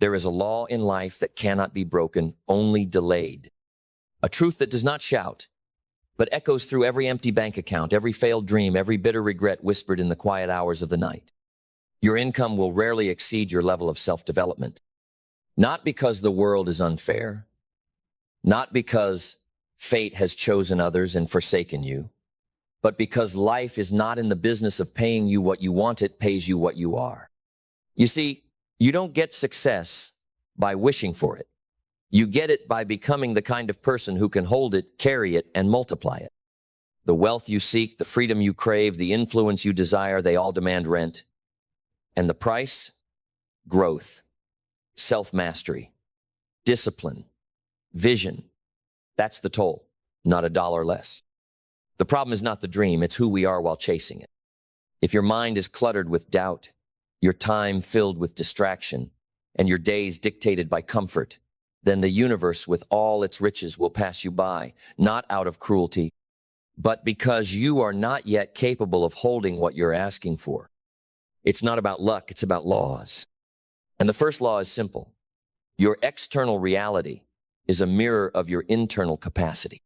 There is a law in life that cannot be broken, only delayed. A truth that does not shout, but echoes through every empty bank account, every failed dream, every bitter regret whispered in the quiet hours of the night. Your income will rarely exceed your level of self-development. Not because the world is unfair, not because fate has chosen others and forsaken you, but because life is not in the business of paying you what you want, it pays you what you are. You see, you don't get success by wishing for it. You get it by becoming the kind of person who can hold it, carry it, and multiply it. The wealth you seek, the freedom you crave, the influence you desire, they all demand rent. And the price? Growth, self-mastery, discipline, vision. That's the toll, not $1 less. The problem is not the dream, it's who we are while chasing it. If your mind is cluttered with doubt, your time filled with distraction, and your days dictated by comfort, then the universe with all its riches will pass you by, not out of cruelty, but because you are not yet capable of holding what you're asking for. It's not about luck, it's about laws. And the first law is simple. Your external reality is a mirror of your internal capacity.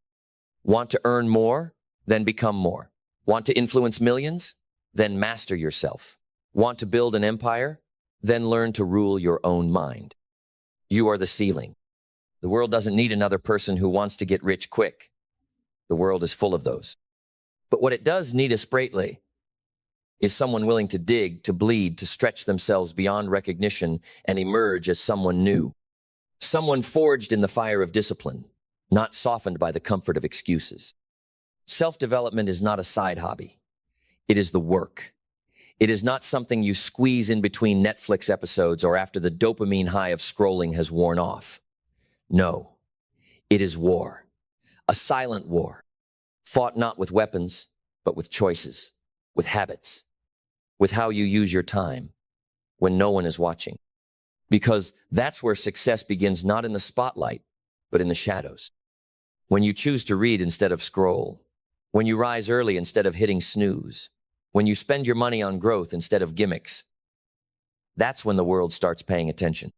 Want to earn more? Then become more. Want to influence millions? Then master yourself. Want to build an empire? Then learn to rule your own mind. You are the ceiling. The world doesn't need another person who wants to get rich quick. The world is full of those. But what it does need desperately is someone willing to dig, to bleed, to stretch themselves beyond recognition and emerge as someone new. Someone forged in the fire of discipline, not softened by the comfort of excuses. Self-development is not a side hobby. It is the work. It is not something you squeeze in between Netflix episodes or after the dopamine high of scrolling has worn off. No, it is war. A silent war, fought not with weapons, but with choices, with habits, with how you use your time when no one is watching. Because that's where success begins, not in the spotlight, but in the shadows. When you choose to read instead of scroll, when you rise early instead of hitting snooze, when you spend your money on growth instead of gimmicks, that's when the world starts paying attention.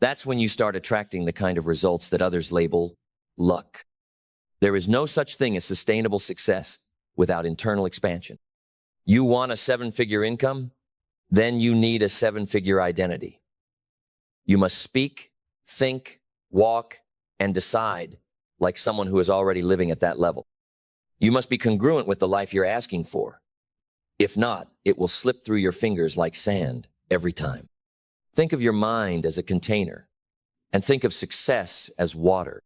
That's when you start attracting the kind of results that others label luck. There is no such thing as sustainable success without internal expansion. You want a 7-figure income? Then you need a 7-figure identity. You must speak, think, walk, and decide like someone who is already living at that level. You must be congruent with the life you're asking for. If not, it will slip through your fingers like sand every time. Think of your mind as a container, and think of success as water.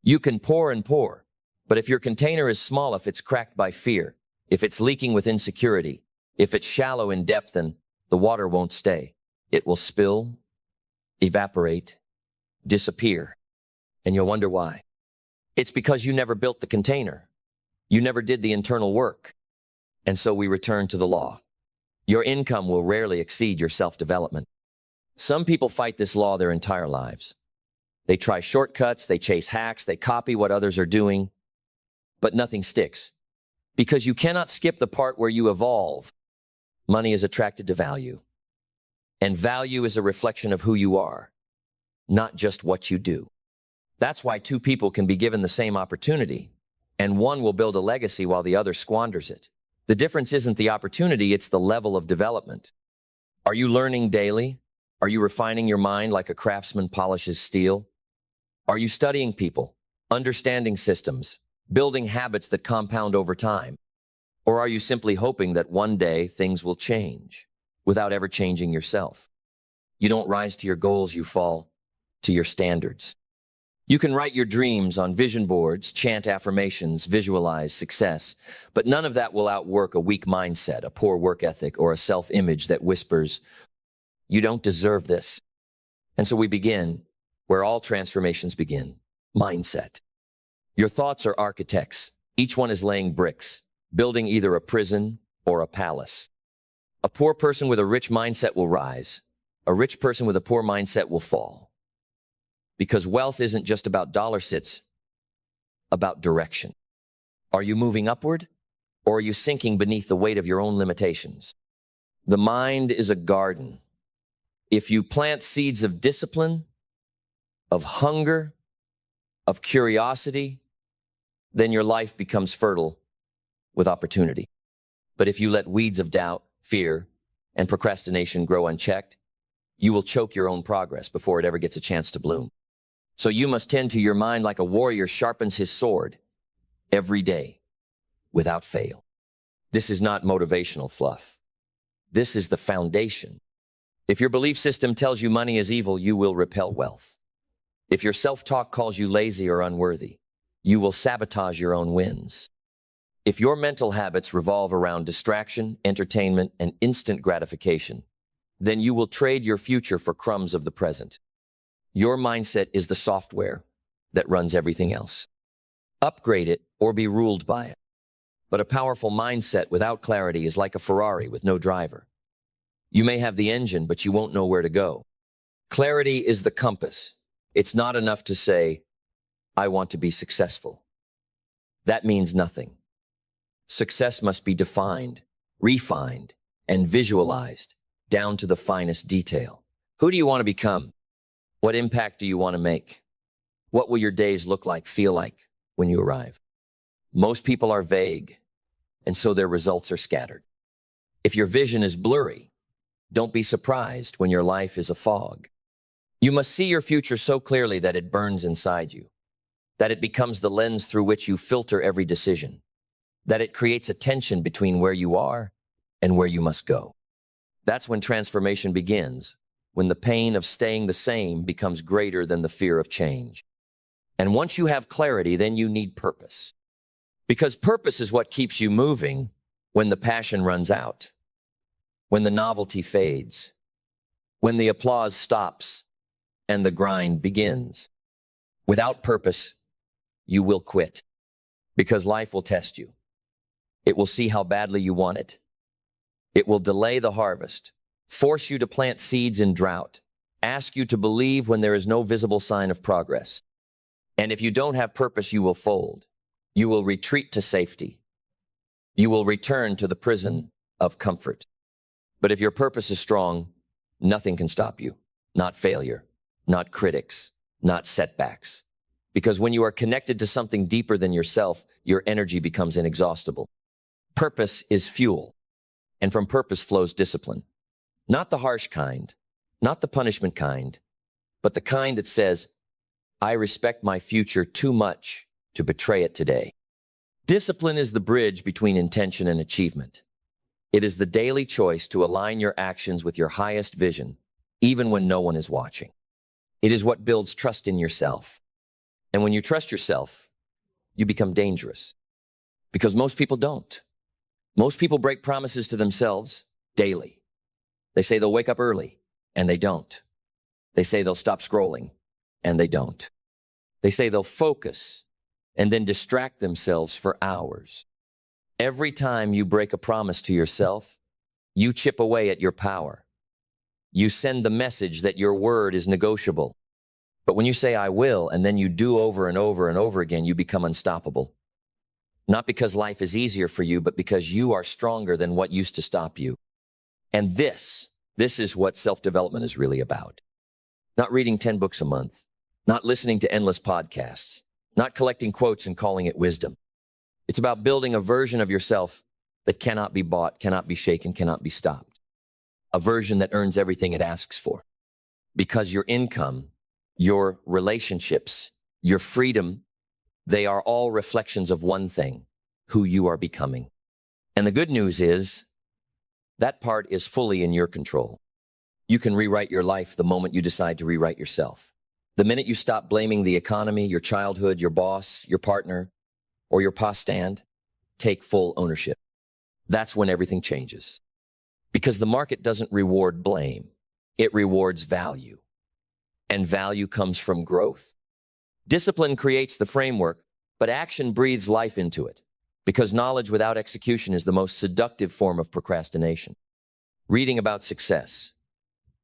You can pour and pour, but if your container is small, if it's cracked by fear, if it's leaking with insecurity, if it's shallow in depth, then the water won't stay. It will spill, evaporate, disappear, and you'll wonder why. It's because you never built the container. You never did the internal work. And so we return to the law. Your income will rarely exceed your self-development. Some people fight this law their entire lives. They try shortcuts, they chase hacks, they copy what others are doing, but nothing sticks. Because you cannot skip the part where you evolve. Money is attracted to value. And value is a reflection of who you are, not just what you do. That's why two people can be given the same opportunity, and one will build a legacy while the other squanders it. The difference isn't the opportunity, it's the level of development. Are you learning daily? Are you refining your mind like a craftsman polishes steel? Are you studying people, understanding systems, building habits that compound over time? Or are you simply hoping that one day things will change without ever changing yourself? You don't rise to your goals, you fall to your standards. You can write your dreams on vision boards, chant affirmations, visualize success, but none of that will outwork a weak mindset, a poor work ethic, or a self-image that whispers, "You don't deserve this." And so we begin where all transformations begin, mindset. Your thoughts are architects. Each one is laying bricks, building either a prison or a palace. A poor person with a rich mindset will rise. A rich person with a poor mindset will fall. Because wealth isn't just about dollars, it's about direction. Are you moving upward, or are you sinking beneath the weight of your own limitations? The mind is a garden. If you plant seeds of discipline, of hunger, of curiosity, then your life becomes fertile with opportunity. But if you let weeds of doubt, fear, and procrastination grow unchecked, you will choke your own progress before it ever gets a chance to bloom. So you must tend to your mind like a warrior sharpens his sword every day without fail. This is not motivational fluff. This is the foundation. If your belief system tells you money is evil, you will repel wealth. If your self-talk calls you lazy or unworthy, you will sabotage your own wins. If your mental habits revolve around distraction, entertainment, and instant gratification, then you will trade your future for crumbs of the present. Your mindset is the software that runs everything else. Upgrade it or be ruled by it. But a powerful mindset without clarity is like a Ferrari with no driver. You may have the engine, but you won't know where to go. Clarity is the compass. It's not enough to say, I want to be successful. That means nothing. Success must be defined, refined, and visualized down to the finest detail. Who do you want to become? What impact do you want to make? What will your days look like, feel like when you arrive? Most people are vague, and so their results are scattered. If your vision is blurry, don't be surprised when your life is a fog. You must see your future so clearly that it burns inside you, that it becomes the lens through which you filter every decision, that it creates a tension between where you are and where you must go. That's when transformation begins, when the pain of staying the same becomes greater than the fear of change. And once you have clarity, then you need purpose. Because purpose is what keeps you moving when the passion runs out, when the novelty fades, when the applause stops and the grind begins. Without purpose, you will quit, because life will test you. It will see how badly you want it. It will delay the harvest, force you to plant seeds in drought, ask you to believe when there is no visible sign of progress. And if you don't have purpose, you will fold. You will retreat to safety. You will return to the prison of comfort. But if your purpose is strong, nothing can stop you. Not failure, not critics, not setbacks. Because when you are connected to something deeper than yourself, your energy becomes inexhaustible. Purpose is fuel, and from purpose flows discipline. Not the harsh kind, not the punishment kind, but the kind that says, I respect my future too much to betray it today. Discipline is the bridge between intention and achievement. It is the daily choice to align your actions with your highest vision, even when no one is watching. It is what builds trust in yourself. And when you trust yourself, you become dangerous. Because most people don't. Most people break promises to themselves daily. They say they'll wake up early, and they don't. They say they'll stop scrolling, and they don't. They say they'll focus and then distract themselves for hours. Every time you break a promise to yourself, you chip away at your power. You send the message that your word is negotiable. But when you say, I will, and then you do over and over and over again, you become unstoppable. Not because life is easier for you, but because you are stronger than what used to stop you. And this is what self-development is really about. Not reading 10 books a month, not listening to endless podcasts, not collecting quotes and calling it wisdom. It's about building a version of yourself that cannot be bought, cannot be shaken, cannot be stopped. A version that earns everything it asks for. Because your income, your relationships, your freedom, they are all reflections of one thing, who you are becoming. And the good news is, that part is fully in your control. You can rewrite your life the moment you decide to rewrite yourself. The minute you stop blaming the economy, your childhood, your boss, your partner, or your past stand, take full ownership. That's when everything changes. Because the market doesn't reward blame. It rewards value. And value comes from growth. Discipline creates the framework, but action breathes life into it. Because knowledge without execution is the most seductive form of procrastination. Reading about success,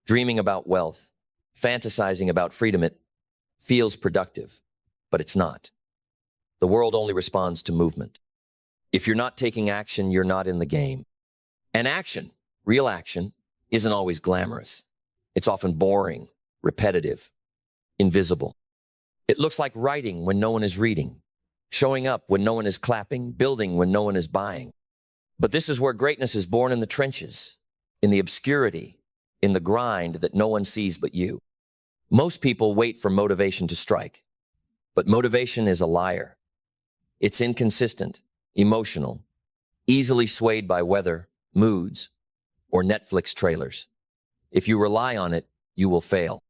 dreaming about wealth, fantasizing about freedom, it feels productive, but it's not. The world only responds to movement. If you're not taking action, you're not in the game. And action, real action, isn't always glamorous. It's often boring, repetitive, invisible. It looks like writing when no one is reading, showing up when no one is clapping, building when no one is buying. But this is where greatness is born, in the trenches, in the obscurity, in the grind that no one sees but you. Most people wait for motivation to strike, but motivation is a liar. It's inconsistent, emotional, easily swayed by weather, moods, or Netflix trailers. If you rely on it, you will fail.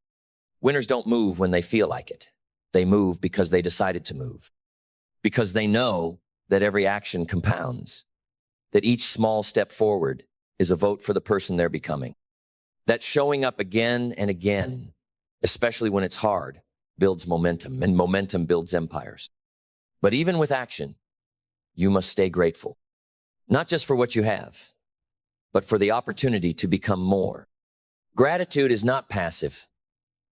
Winners don't move when they feel like it. They move because they decided to move. Because they know that every action compounds, that each small step forward is a vote for the person they're becoming. That showing up again and again, especially when it's hard, builds momentum, and momentum builds empires. But even with action, you must stay grateful. Not just for what you have, but for the opportunity to become more. Gratitude is not passive.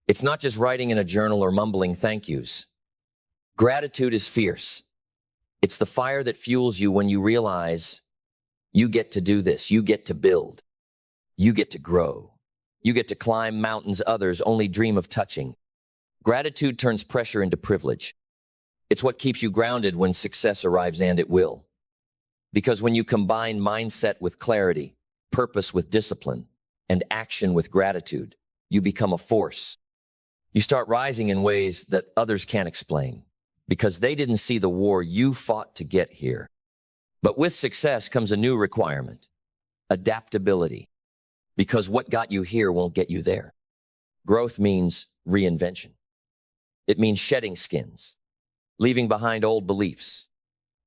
It's not just writing in a journal or mumbling thank yous. Gratitude is fierce. It's the fire that fuels you when you realize you get to do this, you get to build, you get to grow, you get to climb mountains others only dream of touching. Gratitude turns pressure into privilege. It's what keeps you grounded when success arrives, and it will. Because when you combine mindset with clarity, purpose with discipline, and action with gratitude, you become a force. You start rising in ways that others can't explain, because they didn't see the war you fought to get here. But with success comes a new requirement: adaptability. Because what got you here won't get you there. Growth means reinvention. It means shedding skins, leaving behind old beliefs,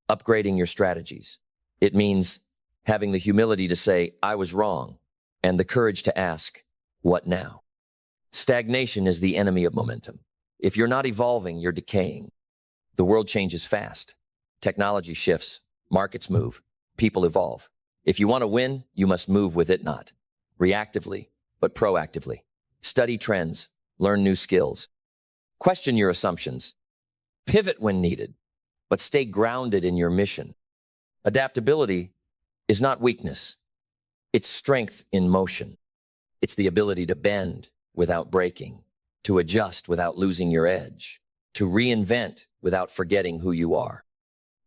upgrading your strategies. It means having the humility to say, I was wrong, and the courage to ask, what now? Stagnation is the enemy of momentum. If you're not evolving, you're decaying. The world changes fast. Technology shifts, markets move, people evolve. If you want to win, you must move with it, not reactively, but proactively. Study trends, learn new skills. Question your assumptions. Pivot when needed, but stay grounded in your mission. Adaptability is not weakness. It's strength in motion. It's the ability to bend without breaking, to adjust without losing your edge, to reinvent without forgetting who you are.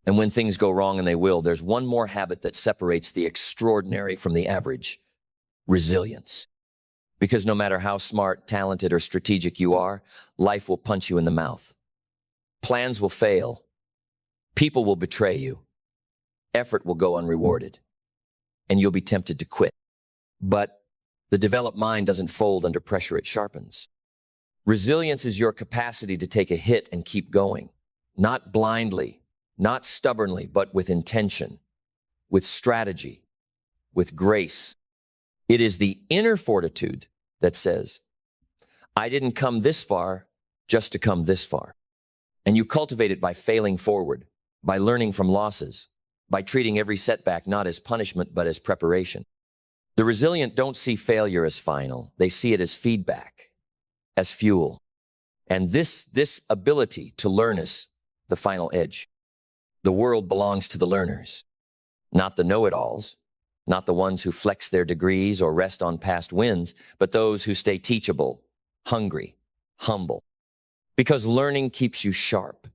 And when things go wrong, and they will, there's one more habit that separates the extraordinary from the average: resilience. Because no matter how smart, talented, or strategic you are, life will punch you in the mouth. Plans will fail. People will betray you. Effort will go unrewarded. And you'll be tempted to quit. But the developed mind doesn't fold under pressure, it sharpens. Resilience is your capacity to take a hit and keep going. Not blindly, not stubbornly, but with intention, with strategy, with grace. It is the inner fortitude that says, I didn't come this far just to come this far. And you cultivate it by failing forward, by learning from losses, by treating every setback not as punishment but as preparation. The resilient don't see failure as final. They see it as feedback, as fuel. And this ability to learn is the final edge. The world belongs to the learners, not the know-it-alls. Not the ones who flex their degrees or rest on past wins, but those who stay teachable, hungry, humble. Because learning keeps you sharp.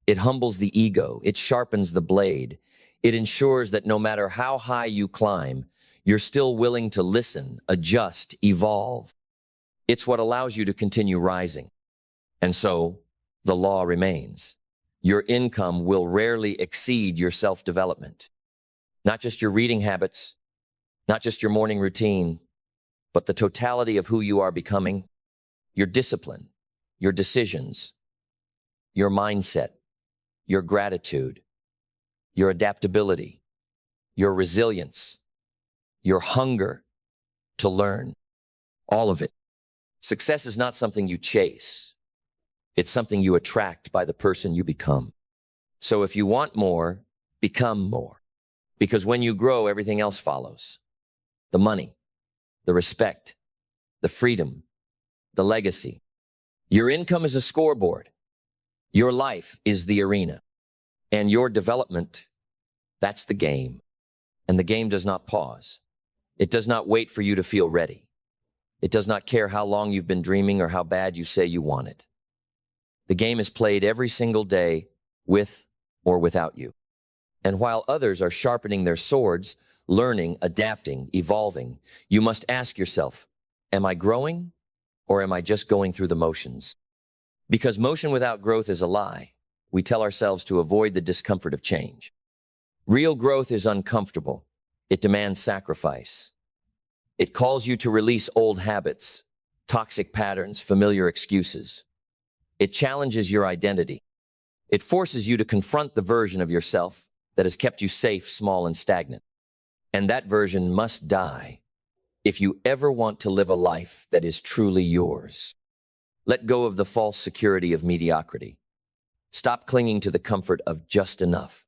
It humbles the ego. It sharpens the blade. It ensures that no matter how high you climb, you're still willing to listen, adjust, evolve. It's what allows you to continue rising. And so, the law remains. Your income will rarely exceed your self-development. Not just your reading habits, not just your morning routine, but the totality of who you are becoming, your discipline, your decisions, your mindset, your gratitude, your adaptability, your resilience, your hunger to learn, all of it. Success is not something you chase. It's something you attract by the person you become. So if you want more, become more. Because when you grow, everything else follows. The money, the respect, the freedom, the legacy. Your income is a scoreboard. Your life is the arena. And your development, that's the game. And the game does not pause. It does not wait for you to feel ready. It does not care how long you've been dreaming or how bad you say you want it. The game is played every single day, with or without you. And while others are sharpening their swords, learning, adapting, evolving, you must ask yourself, am I growing or am I just going through the motions? Because motion without growth is a lie. We tell ourselves to avoid the discomfort of change. Real growth is uncomfortable. It demands sacrifice. It calls you to release old habits, toxic patterns, familiar excuses. It challenges your identity. It forces you to confront the version of yourself that has kept you safe, small, and stagnant. And that version must die if you ever want to live a life that is truly yours. Let go of the false security of mediocrity. Stop clinging to the comfort of just enough.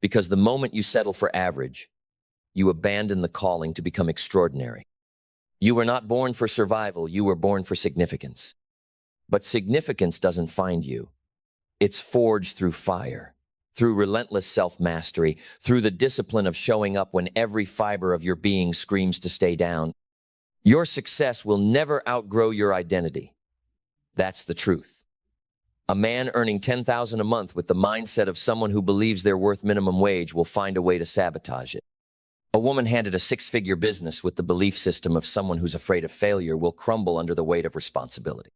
Because the moment you settle for average, you abandon the calling to become extraordinary. You were not born for survival, you were born for significance. But significance doesn't find you. It's forged through fire, through relentless self-mastery, through the discipline of showing up when every fiber of your being screams to stay down. Your success will never outgrow your identity. That's the truth. A man earning $10,000 a month with the mindset of someone who believes they're worth minimum wage will find a way to sabotage it. A woman handed a six-figure business with the belief system of someone who's afraid of failure will crumble under the weight of responsibility.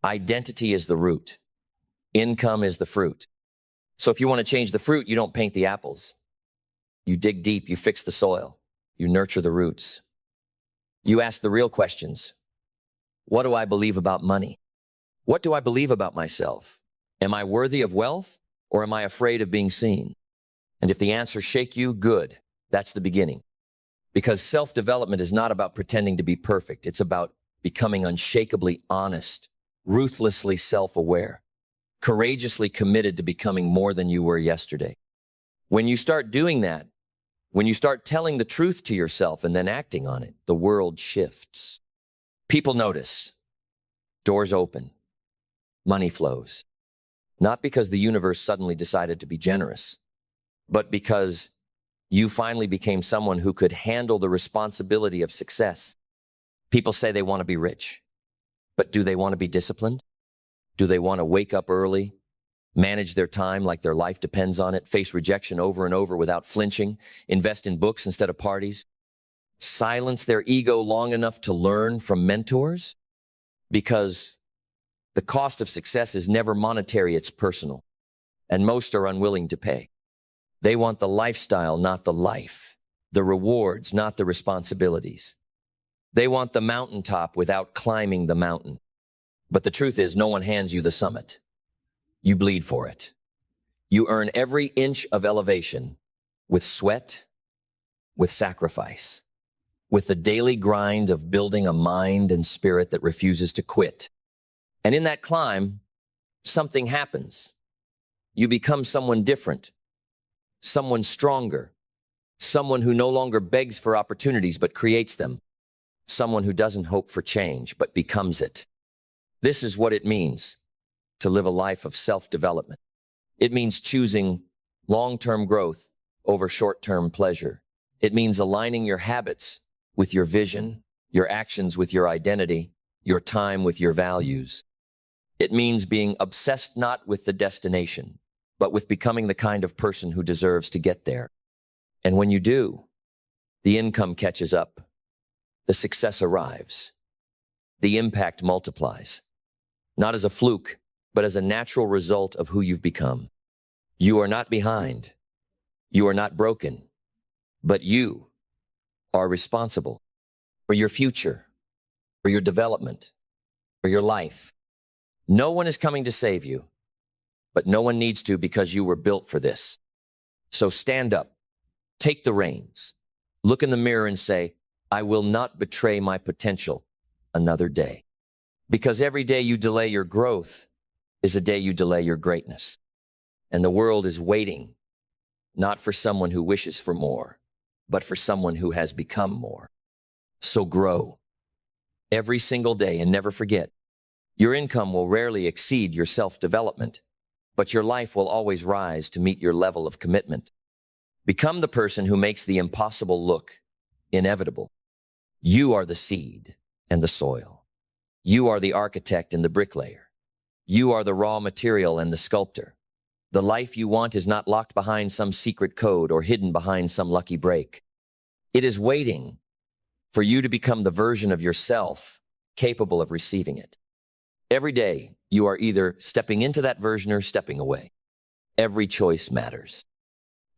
Identity is the root. Income is the fruit. So if you want to change the fruit, you don't paint the apples. You dig deep, you fix the soil, you nurture the roots. You ask the real questions. What do I believe about money? What do I believe about myself? Am I worthy of wealth or am I afraid of being seen? And if the answers shake you, good. That's the beginning. Because self-development is not about pretending to be perfect. It's about becoming unshakably honest, ruthlessly self-aware, courageously committed to becoming more than you were yesterday. When you start doing that, when you start telling the truth to yourself and then acting on it, the world shifts. People notice. Doors open. Money flows. Not because the universe suddenly decided to be generous, but because you finally became someone who could handle the responsibility of success. People say they want to be rich, but do they want to be disciplined? Do they want to wake up early, manage their time like their life depends on it, face rejection over and over without flinching, invest in books instead of parties, silence their ego long enough to learn from mentors? Because the cost of success is never monetary, it's personal, and most are unwilling to pay. They want the lifestyle, not the life, the rewards, not the responsibilities. They want the mountaintop without climbing the mountain. But the truth is, no one hands you the summit. You bleed for it. You earn every inch of elevation with sweat, with sacrifice, with the daily grind of building a mind and spirit that refuses to quit. And in that climb, something happens. You become someone different. Someone stronger, someone who no longer begs for opportunities but creates them, someone who doesn't hope for change but becomes it. This is what it means to live a life of self-development. It means choosing long-term growth over short-term pleasure. It means aligning your habits with your vision, your actions with your identity, your time with your values. It means being obsessed not with the destination, but with becoming the kind of person who deserves to get there. And when you do, the income catches up, the success arrives, the impact multiplies, not as a fluke, but as a natural result of who you've become. You are not behind, you are not broken, but you are responsible for your future, for your development, for your life. No one is coming to save you. But no one needs to because you were built for this. So stand up, take the reins, look in the mirror and say, I will not betray my potential another day. Because every day you delay your growth is a day you delay your greatness. And the world is waiting, not for someone who wishes for more, but for someone who has become more. So grow every single day and never forget, your income will rarely exceed your self-development. But your life will always rise to meet your level of commitment. Become the person who makes the impossible look inevitable. You are the seed, and the soil. You are the architect and the bricklayer. You are the raw material and the sculptor. The life you want is not locked behind some secret code or hidden behind some lucky break. It is waiting for you to become the version of yourself capable of receiving it. Every day, you are either stepping into that version or stepping away. Every choice matters.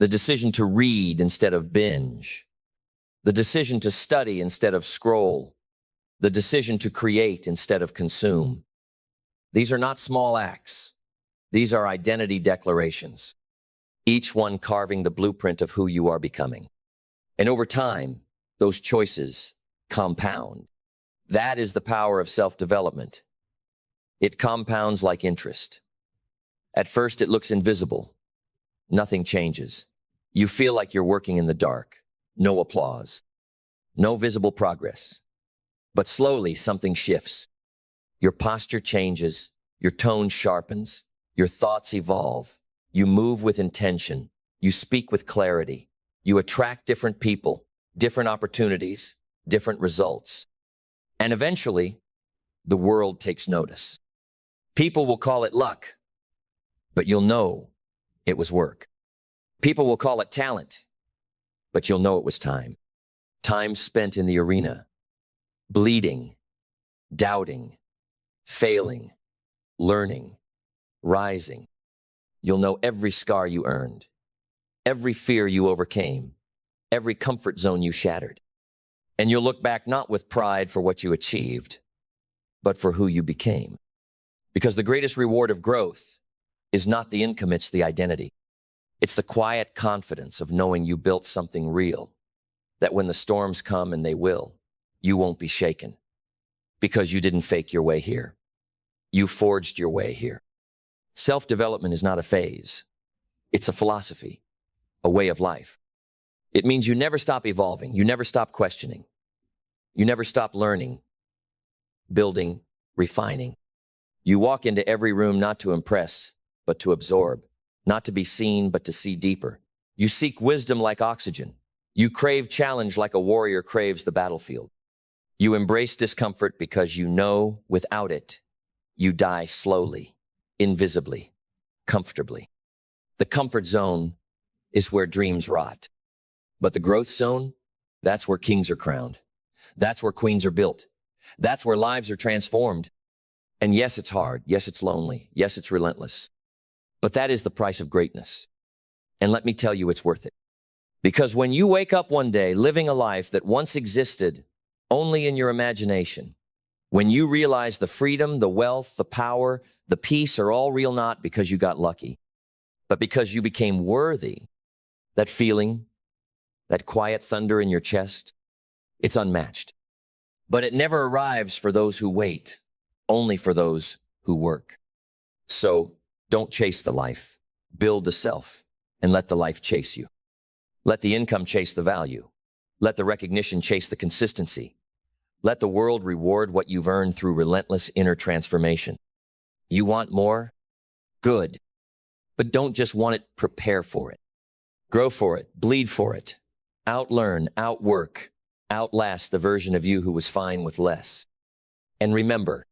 The decision to read instead of binge. The decision to study instead of scroll. The decision to create instead of consume. These are not small acts. These are identity declarations, each one carving the blueprint of who you are becoming. And over time, those choices compound. That is the power of self-development. It compounds like interest. At first, it looks invisible. Nothing changes. You feel like you're working in the dark. No applause. No visible progress. But slowly, something shifts. Your posture changes. Your tone sharpens. Your thoughts evolve. You move with intention. You speak with clarity. You attract different people, different opportunities, different results. And eventually, the world takes notice. People will call it luck, but you'll know it was work. People will call it talent, but you'll know it was time. Time spent in the arena, bleeding, doubting, failing, learning, rising. You'll know every scar you earned, every fear you overcame, every comfort zone you shattered. And you'll look back not with pride for what you achieved, but for who you became. Because the greatest reward of growth is not the income, it's the identity. It's the quiet confidence of knowing you built something real, that when the storms come, and they will, you won't be shaken. Because you didn't fake your way here. You forged your way here. Self-development is not a phase. It's a philosophy, a way of life. It means you never stop evolving. You never stop questioning. You never stop learning, building, refining. You walk into every room not to impress, but to absorb, not to be seen, but to see deeper. You seek wisdom like oxygen. You crave challenge like a warrior craves the battlefield. You embrace discomfort because you know without it, you die slowly, invisibly, comfortably. The comfort zone is where dreams rot. But the growth zone, that's where kings are crowned. That's where queens are built. That's where lives are transformed. And yes, it's hard. Yes, it's lonely. Yes, it's relentless. But that is the price of greatness. And let me tell you, it's worth it. Because when you wake up one day living a life that once existed only in your imagination, when you realize the freedom, the wealth, the power, the peace are all real, not because you got lucky, but because you became worthy, that feeling, that quiet thunder in your chest, it's unmatched. But it never arrives for those who wait, only for those who work. So don't chase the life, build the self, and let the life chase you. Let the income chase the value. Let the recognition chase the consistency. Let the world reward what you've earned through relentless inner transformation. You want more? Good. But don't just want it, prepare for it. Grow for it, bleed for it. Outlearn, outwork, outlast the version of you who was fine with less. And remember,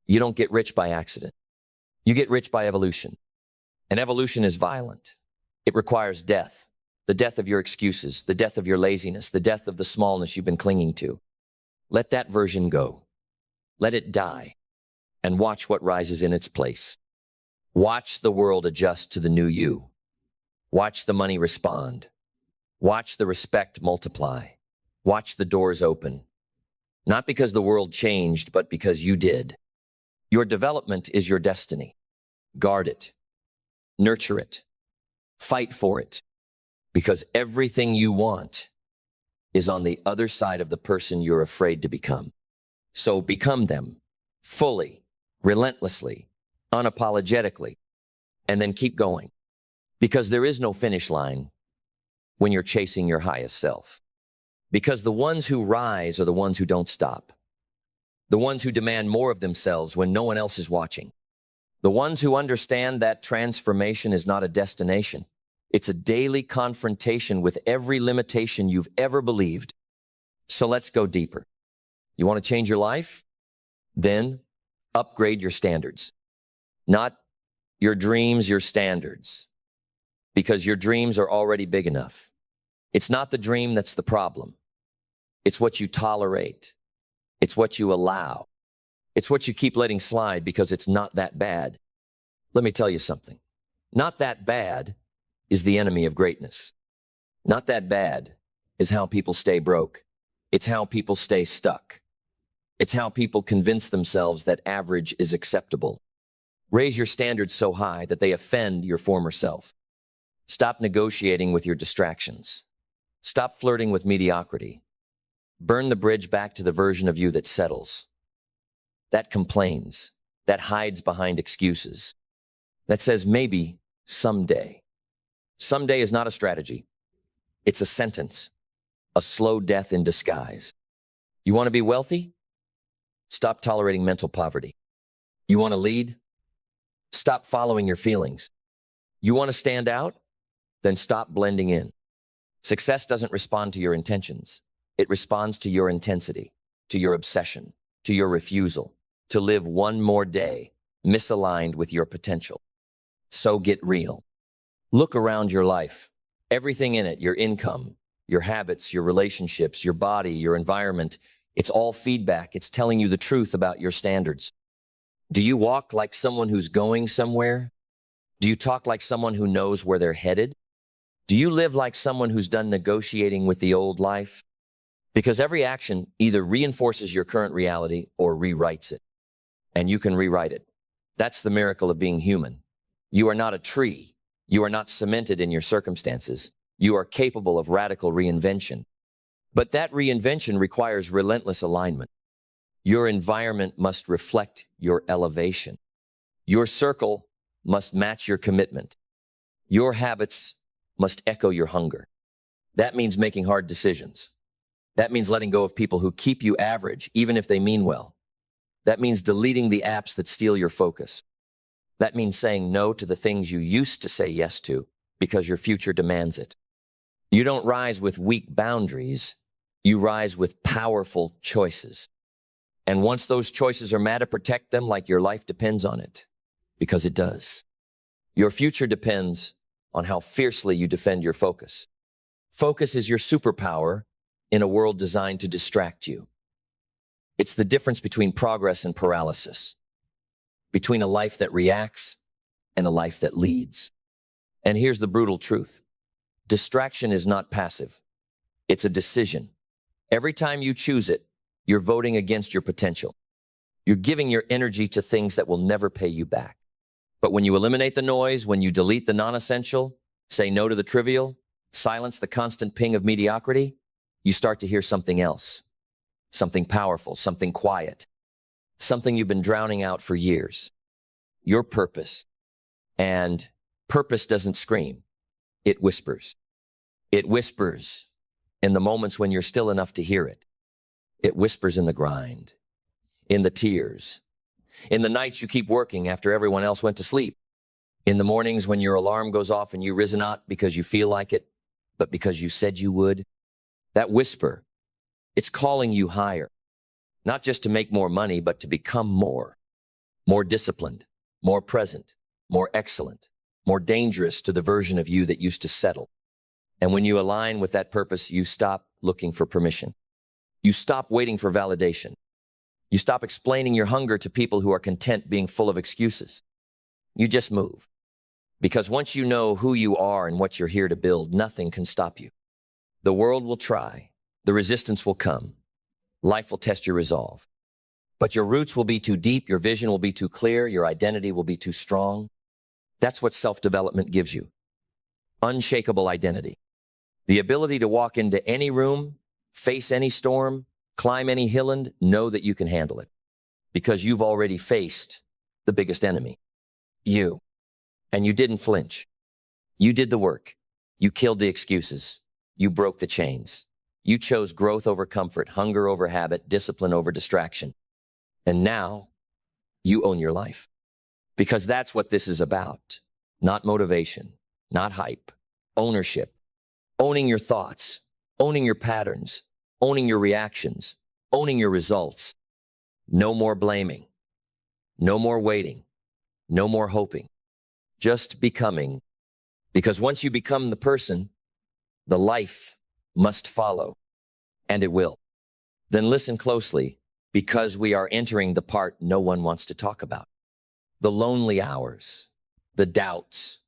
you don't get rich by accident. You get rich by evolution. And evolution is violent. It requires death. The death of your excuses, the death of your laziness, the death of the smallness you've been clinging to. Let that version go. Let it die. And watch what rises in its place. Watch the world adjust to the new you. Watch the money respond. Watch the respect multiply. Watch the doors open. Not because the world changed, but because you did. Your development is your destiny. Guard it. Nurture it. Fight for it. Because everything you want is on the other side of the person you're afraid to become. So become them fully, relentlessly, unapologetically, and then keep going. Because there is no finish line when you're chasing your highest self. Because the ones who rise are the ones who don't stop. The ones who demand more of themselves when no one else is watching. The ones who understand that transformation is not a destination. It's a daily confrontation with every limitation you've ever believed. So let's go deeper. You want to change your life? Then upgrade your standards. Not your dreams, your standards. Because your dreams are already big enough. It's not the dream that's the problem. It's what you tolerate. It's what you allow. It's what you keep letting slide because it's not that bad. Let me tell you something. Not that bad is the enemy of greatness. Not that bad is how people stay broke. It's how people stay stuck. It's how people convince themselves that average is acceptable. Raise your standards so high that they offend your former self. Stop negotiating with your distractions. Stop flirting with mediocrity. Burn the bridge back to the version of you that settles, that complains, that hides behind excuses, that says maybe someday. Someday is not a strategy. It's a sentence, a slow death in disguise. You want to be wealthy? Stop tolerating mental poverty. You want to lead? Stop following your feelings. You want to stand out? Then stop blending in. Success doesn't respond to your intentions. It responds to your intensity, to your obsession, to your refusal to live one more day misaligned with your potential. So get real. Look around your life. Everything in it, your income, your habits, your relationships, your body, your environment, it's all feedback. It's telling you the truth about your standards. Do you walk like someone who's going somewhere? Do you talk like someone who knows where they're headed? Do you live like someone who's done negotiating with the old life? Because every action either reinforces your current reality or rewrites it. And you can rewrite it. That's the miracle of being human. You are not a tree. You are not cemented in your circumstances. You are capable of radical reinvention. But that reinvention requires relentless alignment. Your environment must reflect your elevation. Your circle must match your commitment. Your habits must echo your hunger. That means making hard decisions. That means letting go of people who keep you average, even if they mean well. That means deleting the apps that steal your focus. That means saying no to the things you used to say yes to because your future demands it. You don't rise with weak boundaries. You rise with powerful choices. And once those choices are mad to protect them like your life depends on it, because it does. Your future depends on how fiercely you defend your focus. Focus is your superpower in a world designed to distract you. It's the difference between progress and paralysis, between a life that reacts and a life that leads. And here's the brutal truth. Distraction is not passive. It's a decision. Every time you choose it, you're voting against your potential. You're giving your energy to things that will never pay you back. But when you eliminate the noise, when you delete the non-essential, say no to the trivial, silence the constant ping of mediocrity, you start to hear something else. Something powerful, something quiet, something you've been drowning out for years. Your purpose. And purpose doesn't scream. It whispers. It whispers in the moments when you're still enough to hear it. It whispers in the grind, in the tears, in the nights you keep working after everyone else went to sleep, in the mornings when your alarm goes off and you rise not because you feel like it, but because you said you would. That whisper, it's calling you higher, not just to make more money, but to become more disciplined, more present, more excellent, more dangerous to the version of you that used to settle. And when you align with that purpose, you stop looking for permission. You stop waiting for validation. You stop explaining your hunger to people who are content being full of excuses. You just move. Because once you know who you are and what you're here to build, nothing can stop you. The world will try. The resistance will come. Life will test your resolve. But your roots will be too deep, your vision will be too clear, your identity will be too strong. That's what self-development gives you. Unshakable identity. The ability to walk into any room, face any storm, climb any hill and know that you can handle it. Because you've already faced the biggest enemy. You. And you didn't flinch. You did the work. You killed the excuses. You broke the chains. You chose growth over comfort, hunger over habit, discipline over distraction. And now you own your life. Because that's what this is about. Not motivation, not hype, ownership. Owning your thoughts, owning your patterns, owning your reactions, owning your results. No more blaming. No more waiting. No more hoping. Just becoming. Because once you become the person, the life must follow. And it will. Then listen closely, because we are entering the part no one wants to talk about. The lonely hours, the doubts,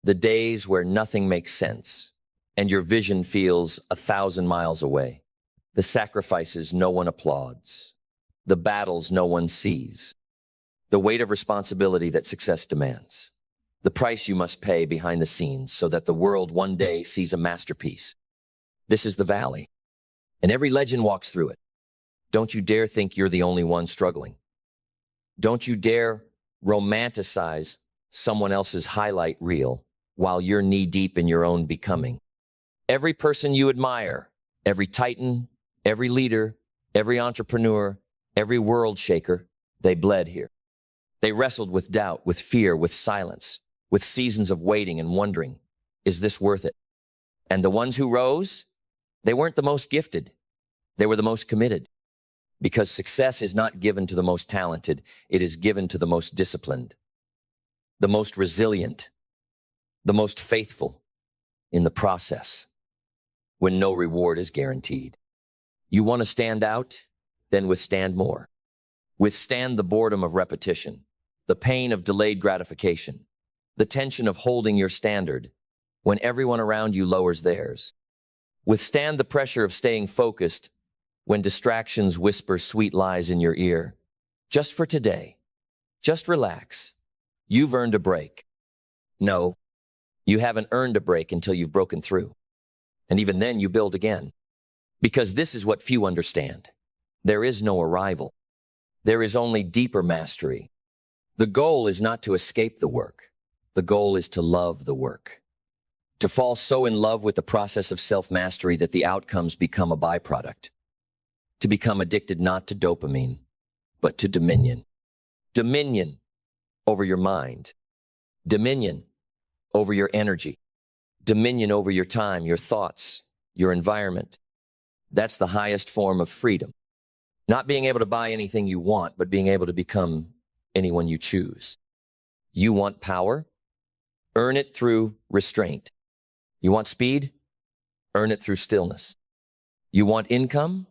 the days where nothing makes sense, and your vision feels 1,000 miles away. The sacrifices no one applauds, the battles no one sees, the weight of responsibility that success demands, the price you must pay behind the scenes so that the world one day sees a masterpiece. This is the valley, and every legend walks through it. Don't you dare think you're the only one struggling. Don't you dare romanticize someone else's highlight reel while you're knee-deep in your own becoming. Every person you admire, every titan, every leader, every entrepreneur, every world shaker, they bled here. They wrestled with doubt, with fear, with silence, with seasons of waiting and wondering, is this worth it? And the ones who rose, they weren't the most gifted. They were the most committed. Because success is not given to the most talented, it is given to the most disciplined, the most resilient, the most faithful in the process, when no reward is guaranteed. You want to stand out? Then withstand more. Withstand the boredom of repetition, the pain of delayed gratification, the tension of holding your standard when everyone around you lowers theirs. Withstand the pressure of staying focused when distractions whisper sweet lies in your ear. Just for today. Just relax. You've earned a break. No, you haven't earned a break until you've broken through. And even then you build again. Because this is what few understand. There is no arrival. There is only deeper mastery. The goal is not to escape the work. The goal is to love the work. To fall so in love with the process of self-mastery that the outcomes become a byproduct. To become addicted not to dopamine, but to dominion. Dominion over your mind. Dominion over your energy. Dominion over your time, your thoughts, your environment. That's the highest form of freedom. Not being able to buy anything you want, but being able to become anyone you choose. You want power? Earn it through restraint. You want speed? Earn it through stillness. You want income?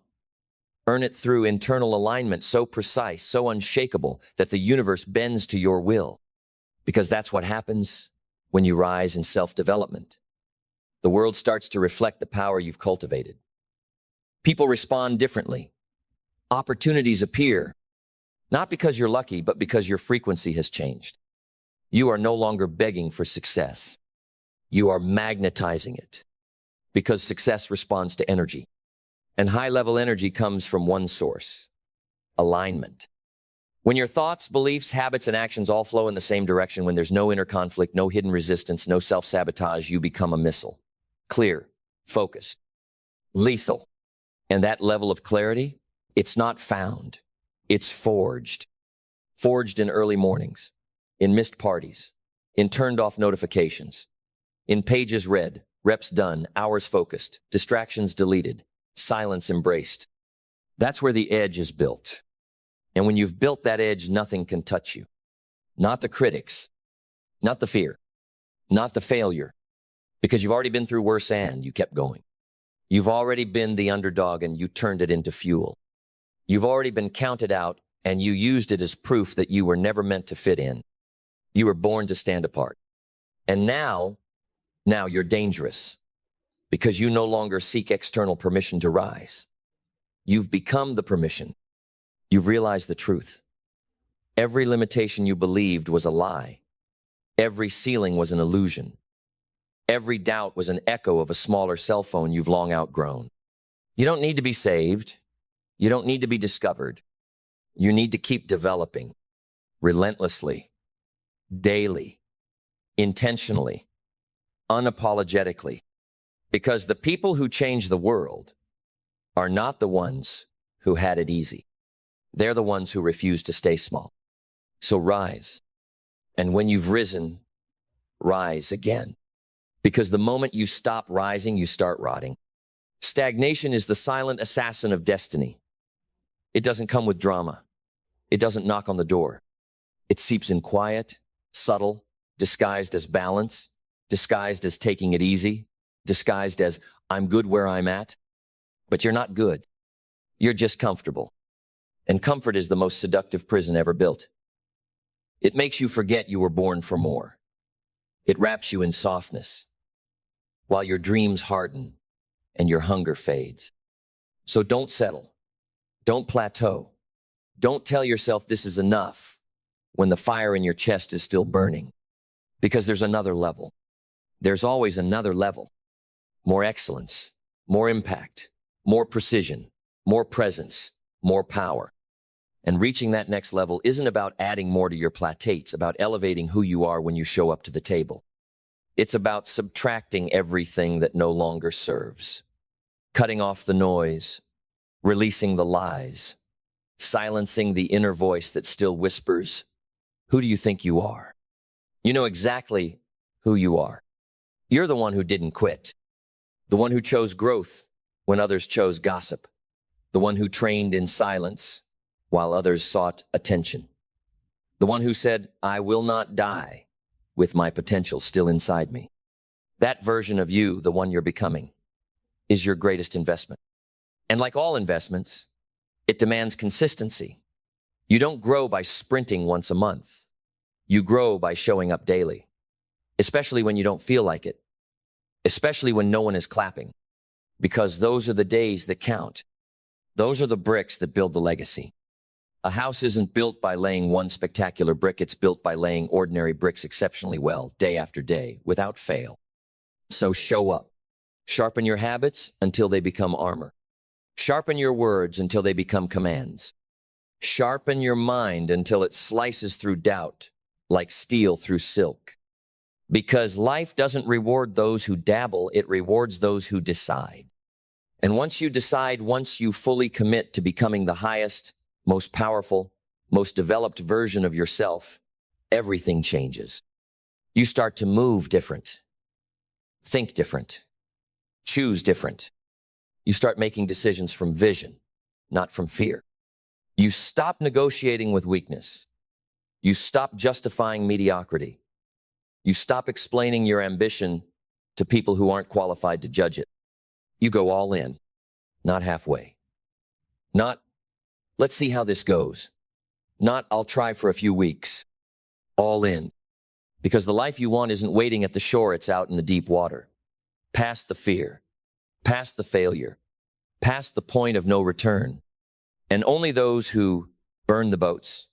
Earn it through internal alignment so precise, so unshakable that the universe bends to your will. Because that's what happens when you rise in self-development. The world starts to reflect the power you've cultivated. People respond differently. Opportunities appear, not because you're lucky, but because your frequency has changed. You are no longer begging for success. You are magnetizing it, because success responds to energy. And high-level energy comes from one source: alignment. When your thoughts, beliefs, habits, and actions all flow in the same direction, when there's no inner conflict, no hidden resistance, no self-sabotage, you become a missile. Clear, focused, lethal. And that level of clarity, it's not found. It's forged. Forged in early mornings, in missed parties, in turned-off notifications, in pages read, reps done, hours focused, distractions deleted, silence embraced. That's where the edge is built. And when you've built that edge, nothing can touch you. Not the critics, not the fear, not the failure, because you've already been through worse and you kept going. You've already been the underdog and you turned it into fuel. You've already been counted out and you used it as proof that you were never meant to fit in. You were born to stand apart. And now you're dangerous, because you no longer seek external permission to rise. You've become the permission. You've realized the truth. Every limitation you believed was a lie. Every ceiling was an illusion. Every doubt was an echo of a smaller cell phone you've long outgrown. You don't need to be saved. You don't need to be discovered. You need to keep developing, relentlessly, daily, intentionally, unapologetically. Because the people who change the world are not the ones who had it easy. They're the ones who refuse to stay small. So rise. And when you've risen, rise again. Because the moment you stop rising, you start rotting. Stagnation is the silent assassin of destiny. It doesn't come with drama. It doesn't knock on the door. It seeps in quiet, subtle, disguised as balance, disguised as taking it easy, disguised as I'm good where I'm at. But you're not good. You're just comfortable. And comfort is the most seductive prison ever built. It makes you forget you were born for more. It wraps you in softness, while your dreams harden and your hunger fades. So don't settle. Don't plateau. Don't tell yourself this is enough when the fire in your chest is still burning. Because there's another level. There's always another level. More excellence, more impact, more precision, more presence, more power. And reaching that next level isn't about adding more to your plateau. It's about elevating who you are when you show up to the table. It's about subtracting everything that no longer serves. Cutting off the noise, releasing the lies, silencing the inner voice that still whispers, who do you think you are? You know exactly who you are. You're the one who didn't quit. The one who chose growth when others chose gossip. The one who trained in silence while others sought attention. The one who said, I will not die with my potential still inside me. That version of you, the one you're becoming, is your greatest investment. And like all investments, it demands consistency. You don't grow by sprinting once a month. You grow by showing up daily, especially when you don't feel like it, especially when no one is clapping, because those are the days that count. Those are the bricks that build the legacy. A house isn't built by laying one spectacular brick. It's built by laying ordinary bricks exceptionally well, day after day, without fail. So show up. Sharpen your habits until they become armor. Sharpen your words until they become commands. Sharpen your mind until it slices through doubt like steel through silk. Because life doesn't reward those who dabble, it rewards those who decide. And once you decide, once you fully commit to becoming the highest, most powerful, most developed version of yourself, everything changes. You start to move different, think different, choose different. You start making decisions from vision, not from fear. You stop negotiating with weakness. You stop justifying mediocrity. You stop explaining your ambition to people who aren't qualified to judge it. You go all in, not halfway. Not, let's see how this goes. Not, I'll try for a few weeks. All in. Because the life you want isn't waiting at the shore, it's out in the deep water. Past the fear, past the failure, past the point of no return. And only those who burn the boats,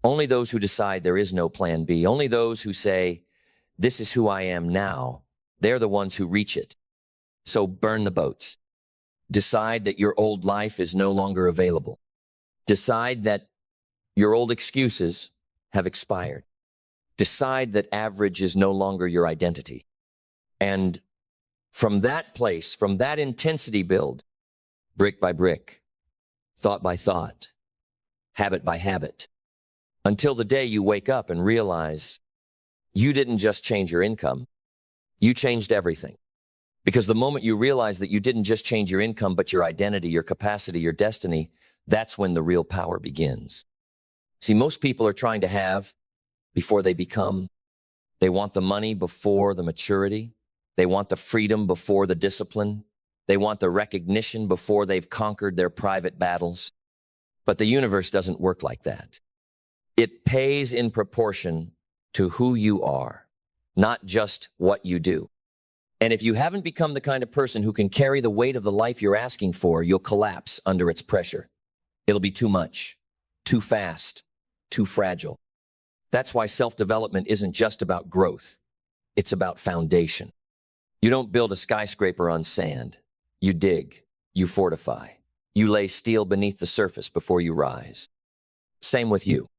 only those who decide there is no plan B, only those who say, this is who I am now, they're the ones who reach it. So burn the boats. Decide that your old life is no longer available. Decide that your old excuses have expired. Decide that average is no longer your identity. And from that place, from that intensity build, brick by brick, thought by thought, habit by habit, until the day you wake up and realize you didn't just change your income, you changed everything. Because the moment you realize that you didn't just change your income, but your identity, your capacity, your destiny, that's when the real power begins. See, most people are trying to have before they become. They want the money before the maturity. They want the freedom before the discipline. They want the recognition before they've conquered their private battles. But the universe doesn't work like that. It pays in proportion to who you are, not just what you do. And if you haven't become the kind of person who can carry the weight of the life you're asking for, you'll collapse under its pressure. It'll be too much, too fast, too fragile. That's why self-development isn't just about growth. It's about foundation. You don't build a skyscraper on sand. You dig, you fortify. You lay steel beneath the surface before you rise. Same with you.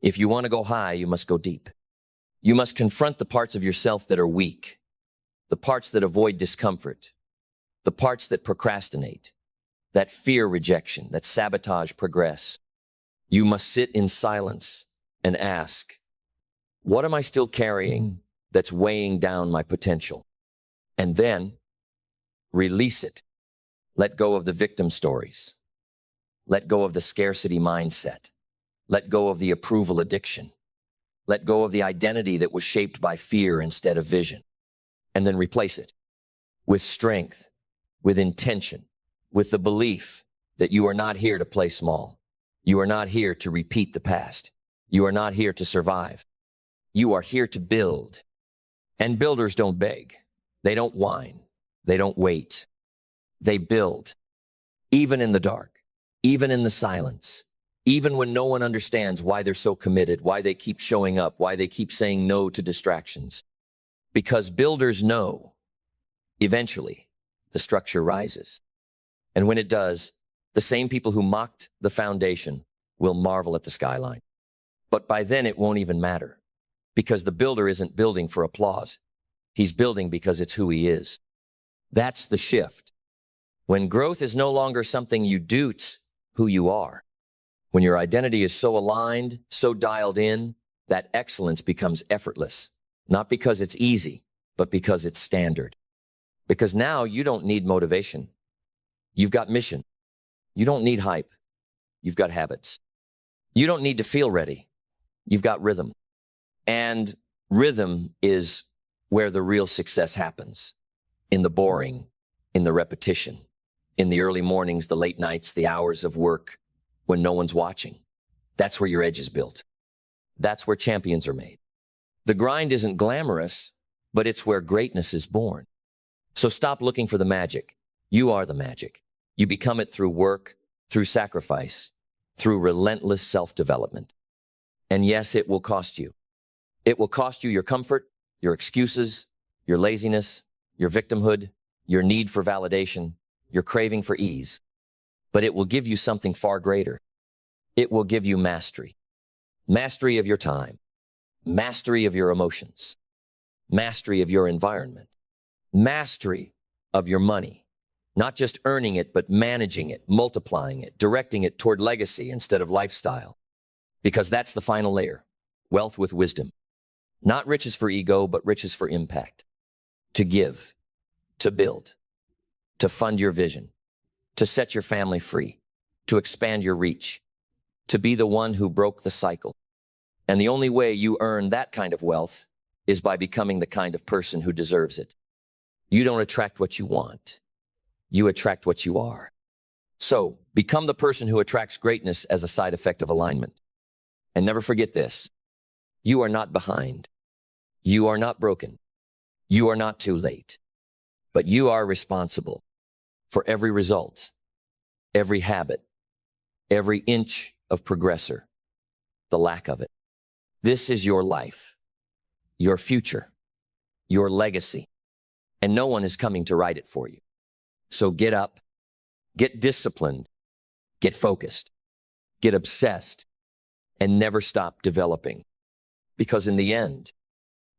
If you want to go high, you must go deep. You must confront the parts of yourself that are weak, the parts that avoid discomfort, the parts that procrastinate, that fear rejection, that sabotage progress. You must sit in silence and ask, what am I still carrying that's weighing down my potential? And then release it. Let go of the victim stories. Let go of the scarcity mindset. Let go of the approval addiction. Let go of the identity that was shaped by fear instead of vision. And then replace it with strength, with intention, with the belief that you are not here to play small. You are not here to repeat the past. You are not here to survive. You are here to build. And builders don't beg. They don't whine. They don't wait. They build. Even in the dark, even in the silence, even when no one understands why they're so committed, why they keep showing up, why they keep saying no to distractions. Because builders know, eventually, the structure rises. And when it does, the same people who mocked the foundation will marvel at the skyline. But by then it won't even matter, because the builder isn't building for applause. He's building because it's who he is. That's the shift. When growth is no longer something you do, it's who you are. When your identity is so aligned, so dialed in, that excellence becomes effortless. Not because it's easy, but because it's standard. Because now you don't need motivation. You've got mission. You don't need hype. You've got habits. You don't need to feel ready. You've got rhythm. And rhythm is where the real success happens. In the boring, in the repetition, in the early mornings, the late nights, the hours of work when no one's watching. That's where your edge is built. That's where champions are made. The grind isn't glamorous, but it's where greatness is born. So stop looking for the magic. You are the magic. You become it through work, through sacrifice, through relentless self-development. And yes, it will cost you. It will cost you your comfort, your excuses, your laziness, your victimhood, your need for validation, your craving for ease. But it will give you something far greater. It will give you mastery. Mastery of your time. Mastery of your emotions. Mastery of your environment. Mastery of your money. Not just earning it, but managing it, multiplying it, directing it toward legacy instead of lifestyle. Because that's the final layer. Wealth with wisdom. Not riches for ego, but riches for impact. To give, to build, to fund your vision, to set your family free, to expand your reach, to be the one who broke the cycle. And the only way you earn that kind of wealth is by becoming the kind of person who deserves it. You don't attract what you want. You attract what you are. So, become the person who attracts greatness as a side effect of alignment. And never forget this. You are not behind. You are not broken. You are not too late. But you are responsible for every result, every habit, every inch of progressor, the lack of it. This is your life, your future, your legacy, and no one is coming to write it for you. So get up, get disciplined, get focused, get obsessed, and never stop developing. Because in the end,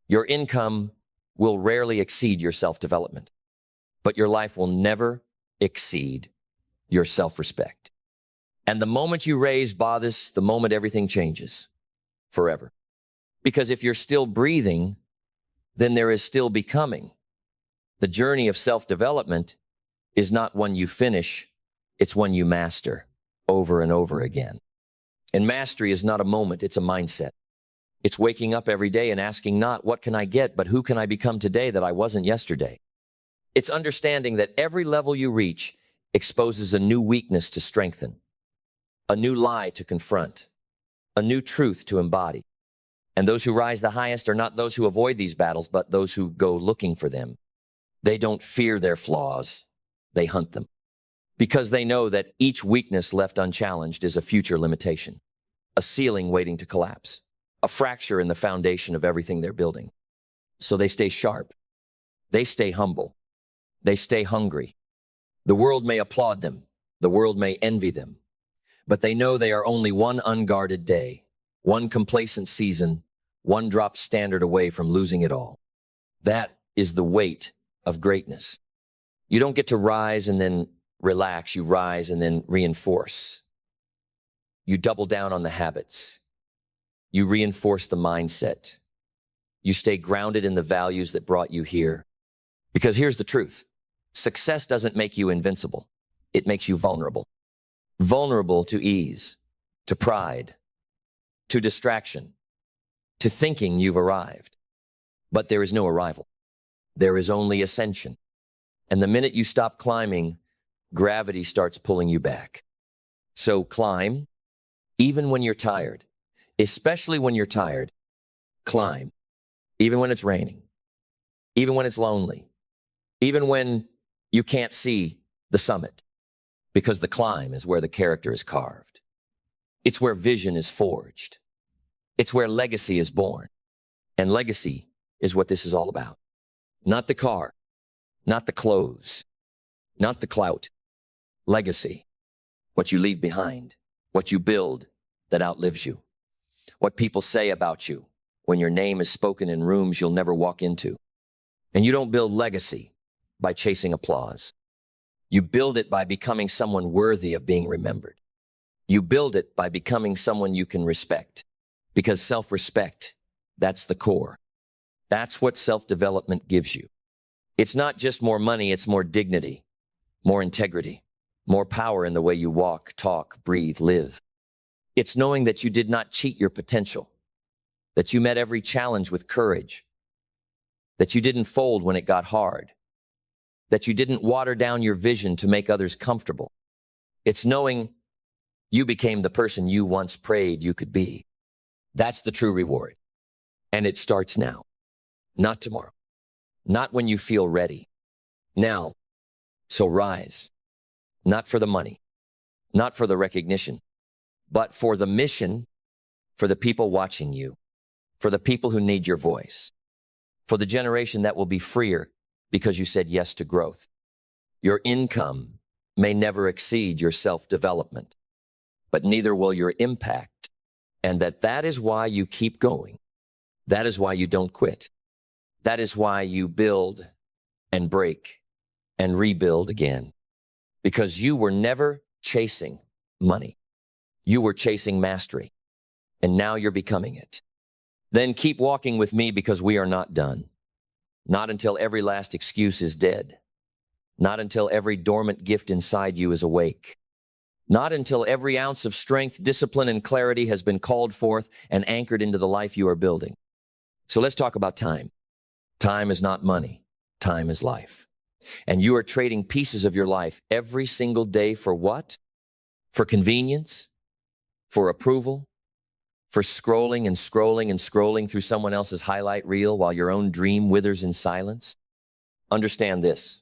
your income will rarely exceed your self-development, but your life will never exceed your self-respect. And the moment you raise Bauthus, the moment everything changes forever. Because if you're still breathing, then there is still becoming. The journey of self-development is not one you finish, it's one you master over and over again. And mastery is not a moment, it's a mindset. It's waking up every day and asking not, what can I get, but who can I become today that I wasn't yesterday? It's understanding that every level you reach exposes a new weakness to strengthen, a new lie to confront, a new truth to embody. And those who rise the highest are not those who avoid these battles, but those who go looking for them. They don't fear their flaws, they hunt them. Because they know that each weakness left unchallenged is a future limitation, a ceiling waiting to collapse, a fracture in the foundation of everything they're building. So they stay sharp, they stay humble, they stay hungry. The world may applaud them, the world may envy them, but they know they are only one unguarded day, one complacent season, one drop standard away from losing it all. That is the weight of greatness. You don't get to rise and then relax, you rise and then reinforce. You double down on the habits. You reinforce the mindset. You stay grounded in the values that brought you here. Because here's the truth. Success doesn't make you invincible. It makes you vulnerable. vulnerable to ease, to pride, to distraction, to thinking you've arrived. But there is no arrival. There is only ascension. And the minute you stop climbing, gravity starts pulling you back. So climb, even when you're tired, especially when you're tired. Climb, even when it's raining, even when it's lonely, even when you can't see the summit, because the climb is where the character is carved. It's where vision is forged. It's where legacy is born. And legacy is what this is all about. Not the car, not the clothes, not the clout. Legacy, what you leave behind, what you build that outlives you, what people say about you when your name is spoken in rooms you'll never walk into. And you don't build legacy by chasing applause. You build it by becoming someone worthy of being remembered. You build it by becoming someone you can respect, because self-respect, that's the core. That's what self-development gives you. It's not just more money, it's more dignity, more integrity, more power in the way you walk, talk, breathe, live. It's knowing that you did not cheat your potential, that you met every challenge with courage, that you didn't fold when it got hard, that you didn't water down your vision to make others comfortable. It's knowing you became the person you once prayed you could be. That's the true reward. And it starts now, not tomorrow, not when you feel ready. Now, so rise, not for the money, not for the recognition, but for the mission, for the people watching you, for the people who need your voice, for the generation that will be freer because you said yes to growth. Your income may never exceed your self-development, but neither will your impact. And that is why you keep going. That is why you don't quit. That is why you build and break and rebuild again. Because you were never chasing money. You were chasing mastery. And now you're becoming it. Then keep walking with me, because we are not done. Not until every last excuse is dead. Not until every dormant gift inside you is awake. Not until every ounce of strength, discipline, and clarity has been called forth and anchored into the life you are building. So let's talk about time. Time is not money. Time is life. And you are trading pieces of your life every single day for what? For convenience? For approval? For scrolling and scrolling and scrolling through someone else's highlight reel while your own dream withers in silence? Understand this.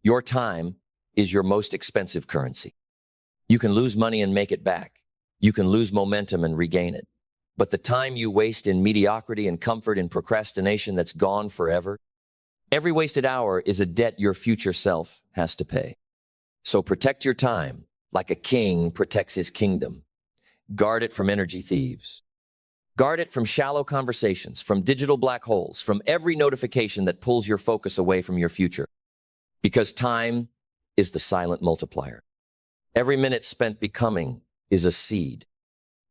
Your time is your most expensive currency. You can lose money and make it back. You can lose momentum and regain it. But the time you waste in mediocrity and comfort and procrastination that's gone forever, every wasted hour is a debt your future self has to pay. So protect your time like a king protects his kingdom. Guard it from energy thieves. Guard it from shallow conversations, from digital black holes, from every notification that pulls your focus away from your future. Because time is the silent multiplier. Every minute spent becoming is a seed.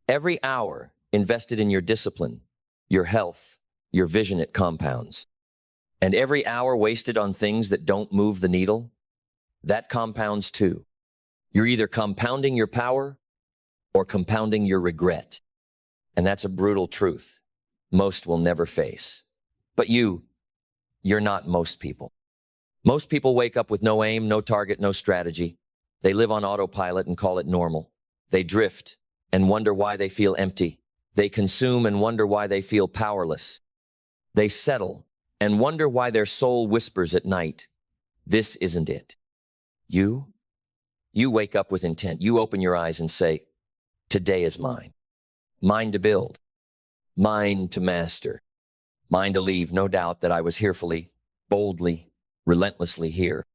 Every hour invested in your discipline, your health, your vision, it compounds. And every hour wasted on things that don't move the needle, that compounds too. You're either compounding your power or compounding your regret. And that's a brutal truth most will never face. But you're not most people. Most people wake up with no aim, no target, no strategy. They live on autopilot and call it normal. They drift and wonder why they feel empty. They consume and wonder why they feel powerless. They settle and wonder why their soul whispers at night, this isn't it. You wake up with intent. You open your eyes and say, today is mine. Mine to build. Mine to master. Mine to leave. No doubt that I was herefully, boldly, relentlessly here.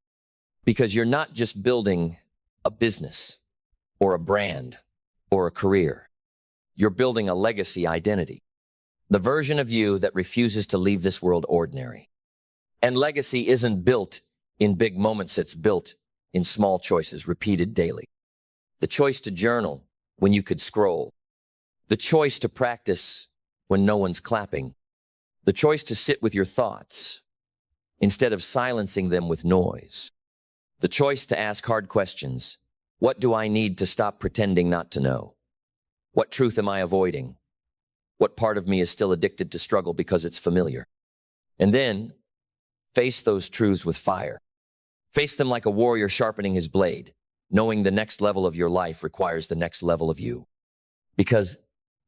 Because you're not just building a business or a brand or a career. You're building a legacy identity. The version of you that refuses to leave this world ordinary. And legacy isn't built in big moments. It's built in small choices repeated daily. The choice to journal when you could scroll. The choice to practice when no one's clapping. The choice to sit with your thoughts instead of silencing them with noise. The choice to ask hard questions What do I need to stop pretending not to know? What truth am I avoiding? What part of me is still addicted to struggle because it's familiar? And then, face those truths with fire. Face them like a warrior sharpening his blade, knowing the next level of your life requires the next level of you. Because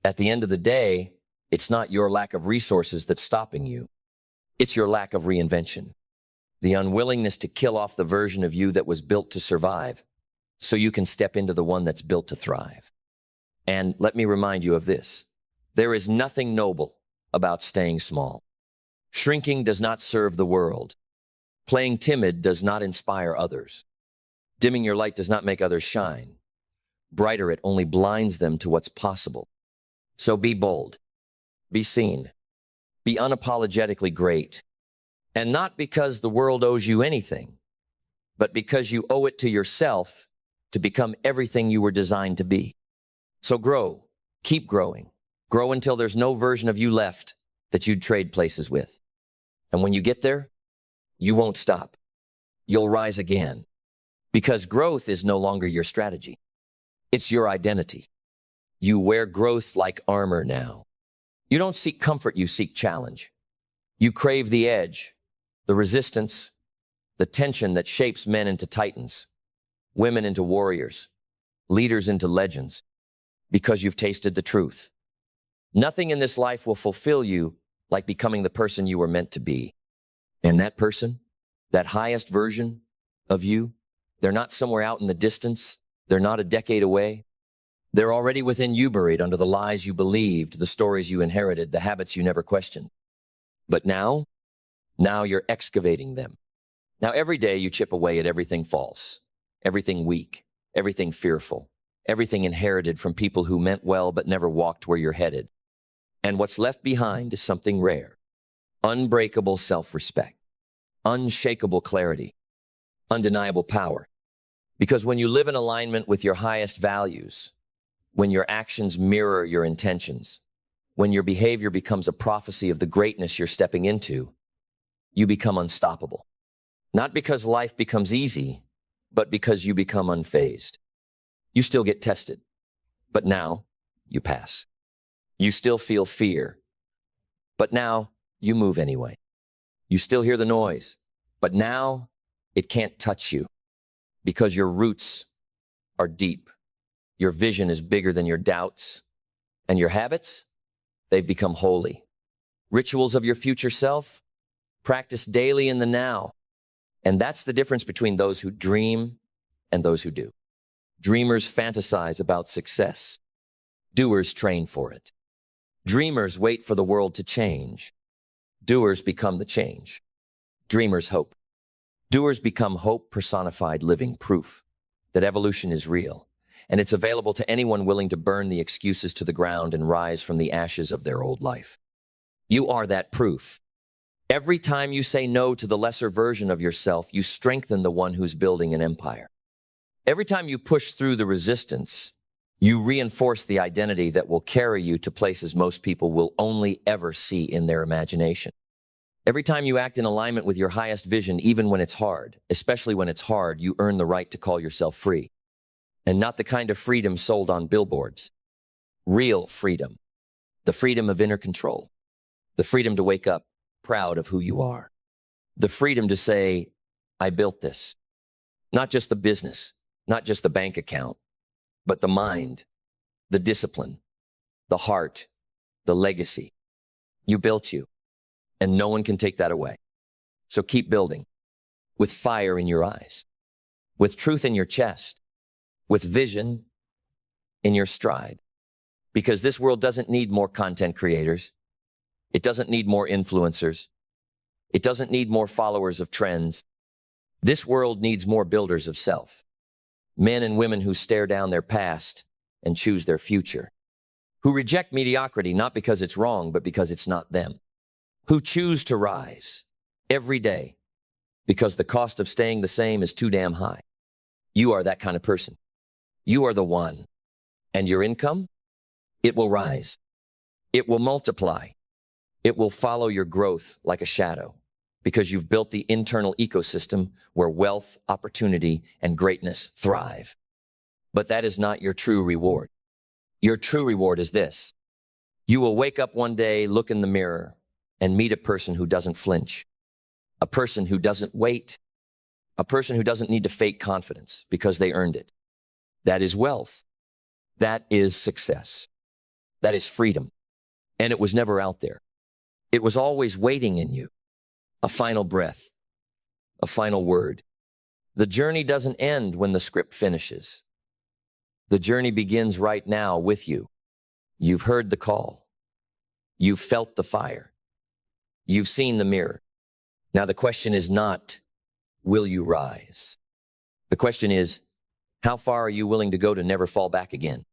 at the end of the day, it's not your lack of resources that's stopping you. It's your lack of reinvention. The unwillingness to kill off the version of you that was built to survive, so you can step into the one that's built to thrive. And let me remind you of this. There is nothing noble about staying small. Shrinking does not serve the world. Playing timid does not inspire others. Dimming your light does not make others shine. Brighter, it only blinds them to what's possible. So be bold. Be seen. Be unapologetically great. And not because the world owes you anything, but because you owe it to yourself to become everything you were designed to be. So grow. Keep growing. Grow until there's no version of you left that you'd trade places with. And when you get there, you won't stop. You'll rise again. Because growth is no longer your strategy. It's your identity. You wear growth like armor now. You don't seek comfort, you seek challenge. You crave the edge, the resistance, the tension that shapes men into titans, women into warriors, leaders into legends, because you've tasted the truth. Nothing in this life will fulfill you like becoming the person you were meant to be. And that person, that highest version of you, they're not somewhere out in the distance. They're not a decade away. They're already within you, buried under the lies you believed, the stories you inherited, the habits you never questioned. But now you're excavating them. Now every day you chip away at everything false, everything weak, everything fearful, everything inherited from people who meant well but never walked where you're headed. And what's left behind is something rare. Unbreakable self-respect, unshakable clarity, undeniable power. Because when you live in alignment with your highest values, when your actions mirror your intentions, when your behavior becomes a prophecy of the greatness you're stepping into, you become unstoppable. Not because life becomes easy, but because you become unfazed. You still get tested, but now you pass. You still feel fear, but now you move anyway. You still hear the noise, but now it can't touch you because your roots are deep. Your vision is bigger than your doubts, and your habits, they've become holy. Rituals of your future self, practice daily in the now. And that's the difference between those who dream and those who do. Dreamers fantasize about success. Doers train for it. Dreamers wait for the world to change. Doers become the change. Dreamers hope. Doers become hope personified, living proof that evolution is real, and it's available to anyone willing to burn the excuses to the ground and rise from the ashes of their old life. You are that proof. Every time you say no to the lesser version of yourself, you strengthen the one who's building an empire. Every time you push through the resistance, you reinforce the identity that will carry you to places most people will only ever see in their imagination. Every time you act in alignment with your highest vision, even when it's hard, especially when it's hard, you earn the right to call yourself free. And not the kind of freedom sold on billboards. Real freedom. The freedom of inner control. The freedom to wake up proud of who you are. The freedom to say, I built this. Not just the business, not just the bank account, but the mind, the discipline, the heart, the legacy. You built you, and no one can take that away. So keep building, with fire in your eyes, with truth in your chest, with vision in your stride. Because this world doesn't need more content creators. It doesn't need more influencers. It doesn't need more followers of trends. This world needs more builders of self. Men and women who stare down their past and choose their future. Who reject mediocrity not because it's wrong, but because it's not them. Who choose to rise every day because the cost of staying the same is too damn high. You are that kind of person. You are the one. And your income? It will rise. It will multiply. It will follow your growth like a shadow because you've built the internal ecosystem where wealth, opportunity, and greatness thrive. But that is not your true reward. Your true reward is this. You will wake up one day, look in the mirror, and meet a person who doesn't flinch, a person who doesn't wait, a person who doesn't need to fake confidence because they earned it. That is wealth. That is success. That is freedom. And it was never out there. It was always waiting in you. A final breath, a final word. The journey doesn't end when the script finishes. The journey begins right now with you. You've heard the call. You've felt the fire. You've seen the mirror. Now the question is not, will you rise? The question is, how far are you willing to go to never fall back again?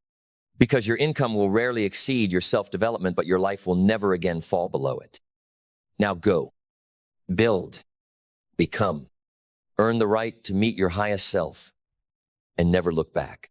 Because your income will rarely exceed your self-development, but your life will never again fall below it. Now go, build, become, earn the right to meet your highest self, and never look back.